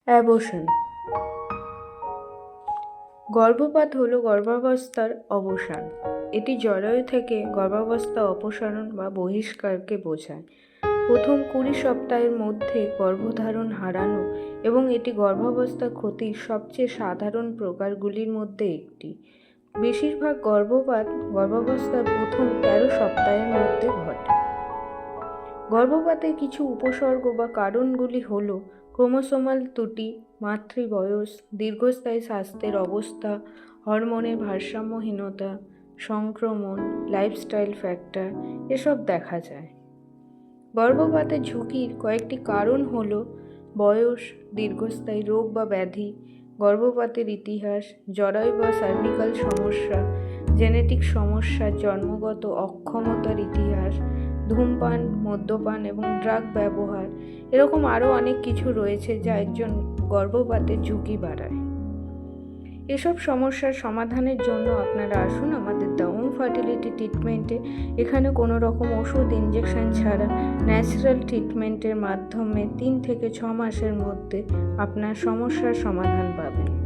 Abortion. গর্ভপাত হলো গর্ভাবস্থার অবসান। এটি জরায়ু থেকে গর্ভাবস্থা অপসারণ বা বহিষ্কারকে বোঝায়। প্রথম 20 সপ্তাহের মধ্যে গর্ভধারণ হারানো এবং এটি গর্ভাবস্থা ক্ষতির সবচেয়ে সাধারণ প্রকারগুলির মধ্যে একটি। বেশিরভাগ গর্ভপাত গর্ভাবস্থার প্রথম 13 সপ্তাহের মধ্যে ঘটে। গর্ভপাতের কিছু উপসর্গ বা কারণগুলি হল ক্রোমোসোমাল ত্রুটি, মাতৃবয়স, দীর্ঘস্থায়ী স্বাস্থ্যের অবস্থা, হরমোনের ভারসাম্যহীনতা, সংক্রমণ, লাইফস্টাইল ফ্যাক্টর এসব দেখা যায়। গর্ভপাতের ঝুঁকির কয়েকটি কারণ হল বয়স, দীর্ঘস্থায়ী রোগ বা ব্যাধি, গর্ভপাতের ইতিহাস, জরায়ু বা সার্ভিক্যাল সমস্যা, জেনেটিক সমস্যা, জন্মগত অক্ষমতার ইতিহাস, ধূমপান, মদ্যপান এবং ড্রাগ ব্যবহার এরকম আরও অনেক কিছু রয়েছে যা একজন গর্ভপাতের ঝুঁকি বাড়ায়। এসব সমস্যার সমাধানের জন্য আপনারা আসুন আমাদের দ্য হোম ফার্টিলিটি ট্রিটমেন্টে। এখানে কোনো রকম ওষুধ, ইনজেকশন ছাড়া ন্যাচারাল ট্রিটমেন্টের মাধ্যমে 3 থেকে 6 মাসের মধ্যে আপনার সমস্যার সমাধান পাবেন।